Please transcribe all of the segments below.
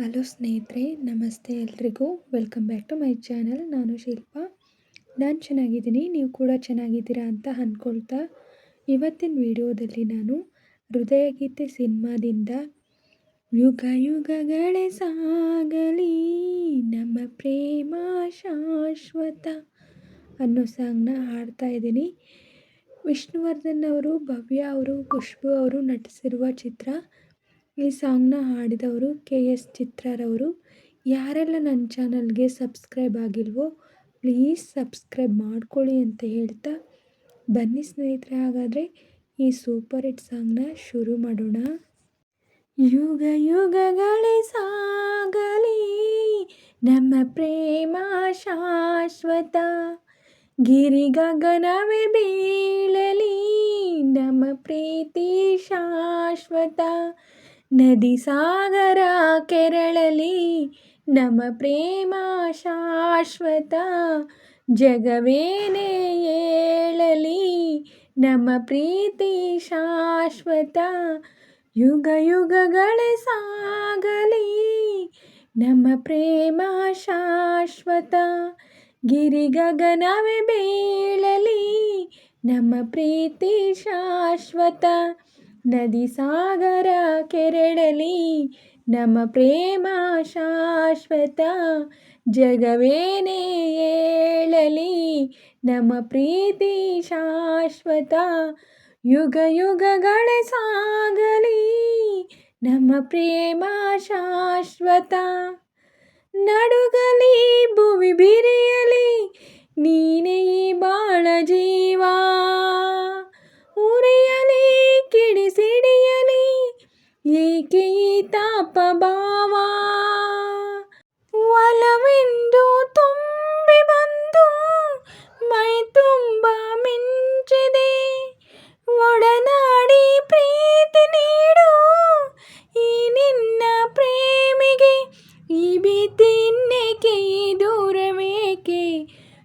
Hello ಸ್ನೇಹಿತರೆ, ನಮಸ್ತೆ ಎಲ್ರಿಗೂ. Welcome back to my channel. ನಾನು ಶಿಲ್ಪಾ. ನಾನು ಚೆನ್ನಾಗಿದ್ದೀನಿ, ನೀವು ಕೂಡ ಚೆನ್ನಾಗಿದ್ದೀರಾ ಅಂತ ಅಂದ್ಕೊಳ್ತಾ ಇವತ್ತಿನ ವಿಡಿಯೋದಲ್ಲಿ ನಾನು ಹೃದಯಗೀತೆ ಸಿನಿಮಾದಿಂದ ಯುಗ ಯುಗಗಳೇ ಸಾಗಲಿ ನಮ್ಮ ಪ್ರೇಮ ಶಾಶ್ವತ ಅನ್ನೋ ಸಾಂಗ್ನ ಹಾಡ್ತಾ ಇದ್ದೀನಿ. ವಿಷ್ಣುವರ್ಧನ್ ಅವರು, ಭವ್ಯ ಅವರು, ಖುಷ್ಬು ಅವರು ನಟಿಸಿರುವ ಚಿತ್ರ. ಈ ಸಾಂಗ್ನ ಹಾಡಿದವರು KS ಚಿತ್ರರವರು. ಯಾರೆಲ್ಲ ನನ್ನ ಚಾನಲ್ಗೆ ಸಬ್ಸ್ಕ್ರೈಬ್ ಆಗಿಲ್ವೋ ಪ್ಲೀಸ್ ಸಬ್ಸ್ಕ್ರೈಬ್ ಮಾಡ್ಕೊಳ್ಳಿ ಅಂತ ಹೇಳ್ತಾ ಬನ್ನಿ ಸ್ನೇಹಿತರೆ, ಹಾಗಾದರೆ ಈ ಸೂಪರ್ ಹಿಟ್ ಸಾಂಗ್ನ ಶುರು ಮಾಡೋಣ. ಯುಗ ಯುಗಗಳೇ ಸಾಗಲಿ ನಮ್ಮ ಪ್ರೇಮ ಶಾಶ್ವತ, ಗಿರಿ ಗಗನವೇ ಬೀಳಲಿ ನಮ್ಮ ಪ್ರೀತಿ ಶಾಶ್ವತ, ನದಿ ಸಾಗರ ಕೆರಳಲಿ ನಮ್ಮ ಪ್ರೇಮ ಶಾಶ್ವತ, ಜಗವೇನೇ ಏಳಲಿ ನಮ್ಮ ಪ್ರೀತಿ ಶಾಶ್ವತ, ಯುಗ ಯುಗಗಳೇ ಸಾಗಲಿ ನಮ್ಮ ಪ್ರೇಮ ಶಾಶ್ವತ, ಗಿರಿ ಗಗನವೇ ಬೀಳಲಿ ನಮ್ಮ ಪ್ರೀತಿ ಶಾಶ್ವತ, ನದಿ ಸಾಗರ ಕೆರಳಲಿ ನಮ್ಮ ಪ್ರೇಮ ಶಾಶ್ವತ, ಜಗವೇನೇ ಏಳಲಿ ನಮ್ಮ ಪ್ರೀತಿ ಶಾಶ್ವತ, ಯುಗ ಯುಗಗಳೇ ಸಾಗಲಿ ನಮ್ಮ ಪ್ರೇಮ ಶಾಶ್ವತ, ನಡುಗಲಿ ಭುವಿ ಬಿರಿಯಲಿ ನೀನೇ ಬಾಳ ಜೀವ, ಉರಿಯಲಿ ಕಿಡಿಸಿಡಿಯಲಿ ಏಕೆ ಈ ತಾಪ ಭಾವ, ಒಲವೆಂದು ತುಂಬಿ ಬಂದು ಮೈ ತುಂಬ ಮಿಂಚಿದೆ, ಒಡನಾಡಿ ಪ್ರೀತಿ ನೀಡು ಈ ನಿನ್ನ ಪ್ರೇಮಿಗೆ, ಈ ಭೀತಿ ಇನ್ನೇಕೆ ಈ ದೂರವೇಕೆ,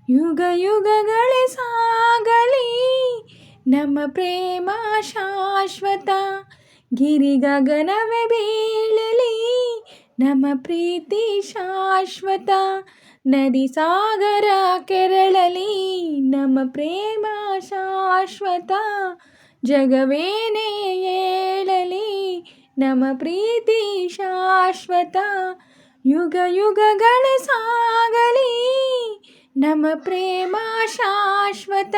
ಯುಗ ಯುಗಗಳೇ ಸಾಗಲಿ ನಮ್ಮ ಪ್ರೇಮ ಶಾಶ್ವತ, ಗಿರಿ ಗಗನವೇ ಬೀಳಲಿ ನಮ್ಮ ಪ್ರೀತಿ ಶಾಶ್ವತ, ನದಿ ಸಾಗರ ಕೆರಳಲಿ ನಮ್ಮ ಪ್ರೇಮ ಶಾಶ್ವತ, ಜಗವೇನೇ ಏಳಲಿ ನಮ್ಮ ಪ್ರೀತಿ ಶಾಶ್ವತ, ಯುಗ ಯುಗಗಳೇ ಸಾಗಲಿ ನಮ್ಮ ಪ್ರೇಮ ಶಾಶ್ವತ,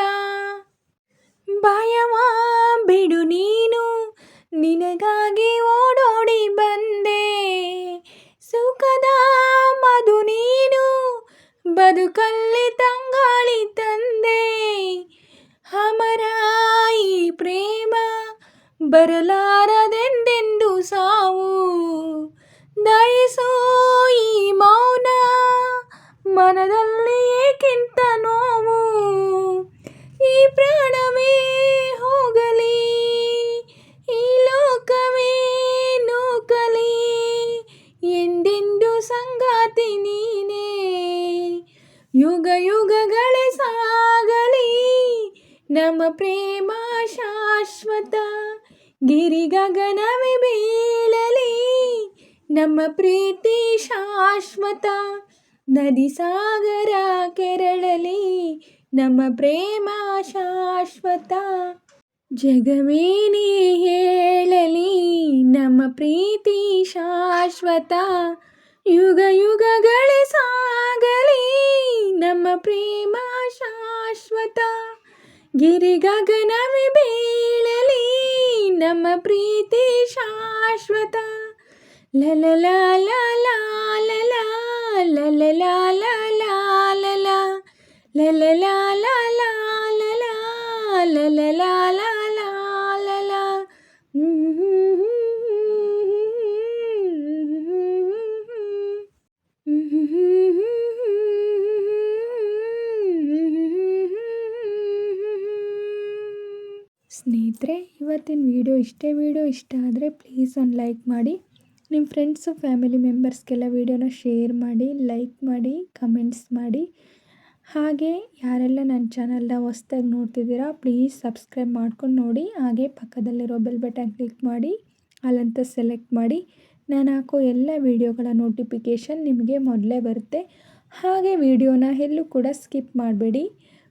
ಭಯವ ಬಿಡು ನೀನು ನಿನಗಾಗಿ ಓಡೋಡಿ ಬಂದೆ, ಸುಖದ ಮಧು ನೀನು ಬದುಕಲ್ಲಿ ತಂಗಾಳಿ ತಂದೆ, ಅಮರ ಈ ಪ್ರೇಮ ಬರಲಾರದೆಂದೆಂದು ಸಾವು, ದಯಿಸೋ ಈ ಮೌನ ಮನದಲ್ಲಿ ಏಕಿಂತ ನೋವು, ಈ ಪ್ರಾಣವೇ ಹೋಗಲಿ ಈ ಲೋಕವೇ ನೂಕಲಿ ಎಂದೆಂದು ಸಂಗಾತಿ ನೀನೇ, ಯುಗ ಯುಗಗಳೇ ಸಾಗಲಿ ನಮ್ಮ ಪ್ರೇಮ ಶಾಶ್ವತ, ಗಿರಿ ಗಗನವೇ ಬೀಳಲಿ ನಮ್ಮ ಪ್ರೀತಿ ಶಾಶ್ವತ, ನದಿ ಸಾಗರ ಕೆರಳಲಿ ನಮ್ಮ ಪ್ರೇಮ ಶಾಶ್ವತ, ಜಗವೇನೇ ಹೇಳಲಿ ನಮ್ಮ ಪ್ರೀತಿ ಶಾಶ್ವತ, ಯುಗ ಯುಗಗಳೇ ಸಾಗಲಿ ನಮ್ಮ ಪ್ರೇಮ ಶಾಶ್ವತ, ಗಿರಿ ಗಗನವೇ ಬೀಳಲಿ ನಮ್ಮ ಪ್ರೀತಿ ಶಾಶ್ವತ, ಲಲ ಸ್ನೇಹಿತರೆ, ಇವತ್ತಿನ ವಿಡಿಯೋ ಇಷ್ಟ ಆದರೆ ಪ್ಲೀಸ್ ಒಂದು ಲೈಕ್ ಮಾಡಿ, ನಿಮ್ಮ ಫ್ರೆಂಡ್ಸು ಫ್ಯಾಮಿಲಿ ಮೆಂಬರ್ಸ್ಗೆಲ್ಲ ವಿಡಿಯೋನ ಶೇರ್ ಮಾಡಿ, ಲೈಕ್ ಮಾಡಿ, ಕಮೆಂಟ್ಸ್ ಮಾಡಿ. ಹಾಗೆ ಯಾರೆಲ್ಲ ನನ್ನ ಚಾನಲ್ನ ಹೊಸ್ದಾಗಿ ನೋಡ್ತಿದ್ದೀರಾ ಪ್ಲೀಸ್ ಸಬ್ಸ್ಕ್ರೈಬ್ ಮಾಡ್ಕೊಂಡು ನೋಡಿ. ಹಾಗೆ ಪಕ್ಕದಲ್ಲಿರೋ ಬೆಲ್ ಬಟನ್ ಕ್ಲಿಕ್ ಮಾಡಿ ಅಲ್ಲಂತ ಸೆಲೆಕ್ಟ್ ಮಾಡಿ. ನಾನು ಹಾಕೋ ಎಲ್ಲ ವೀಡಿಯೋಗಳ ನೋಟಿಫಿಕೇಷನ್ ನಿಮಗೆ ಮೊದಲೇ ಬರುತ್ತೆ. ಹಾಗೆ ವಿಡಿಯೋನ ಎಲ್ಲೂ ಕೂಡ ಸ್ಕಿಪ್ ಮಾಡಬೇಡಿ,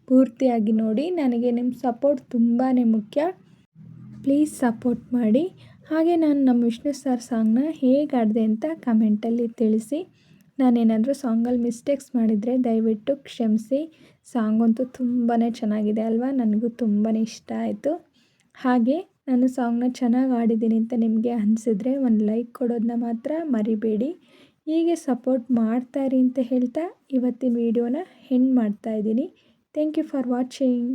ಪೂರ್ತಿಯಾಗಿ ನೋಡಿ. ನನಗೆ ನಿಮ್ಮ ಸಪೋರ್ಟ್ ತುಂಬಾ ಮುಖ್ಯ. ಪ್ಲೀಸ್ ಸಪೋರ್ಟ್ ಮಾಡಿ. ಹಾಗೆ ನಾನು ನಮ್ಮ ವಿಷ್ಣು ಸರ್ ಸಾಂಗ್ನ ಹೇಗೆ ಹಾಡಿದೆ ಅಂತ ಕಮೆಂಟಲ್ಲಿ ತಿಳಿಸಿ. ನಾನೇನಾದರೂ ಸಾಂಗಲ್ಲಿ ಮಿಸ್ಟೇಕ್ಸ್ ಮಾಡಿದರೆ ದಯವಿಟ್ಟು ಕ್ಷಮಿಸಿ. ಸಾಂಗ್ ಅಂತೂ ತುಂಬಾ ಚೆನ್ನಾಗಿದೆ ಅಲ್ವಾ, ನನಗೂ ತುಂಬಾ ಇಷ್ಟ ಆಯಿತು. ಹಾಗೆ ನಾನು ಸಾಂಗ್ನ ಚೆನ್ನಾಗಿ ಹಾಡಿದ್ದೀನಿ ಅಂತ ನಿಮಗೆ ಅನಿಸಿದ್ರೆ ಒಂದು ಲೈಕ್ ಕೊಡೋದನ್ನ ಮಾತ್ರ ಮರಿಬೇಡಿ. ಹೀಗೆ ಸಪೋರ್ಟ್ ಮಾಡ್ತಾಯಿರಿ ಅಂತ ಹೇಳ್ತಾ ಇವತ್ತಿನ ವೀಡಿಯೋನ ಎಂಡ್ ಮಾಡ್ತಾಯಿದ್ದೀನಿ. Thank you for watching.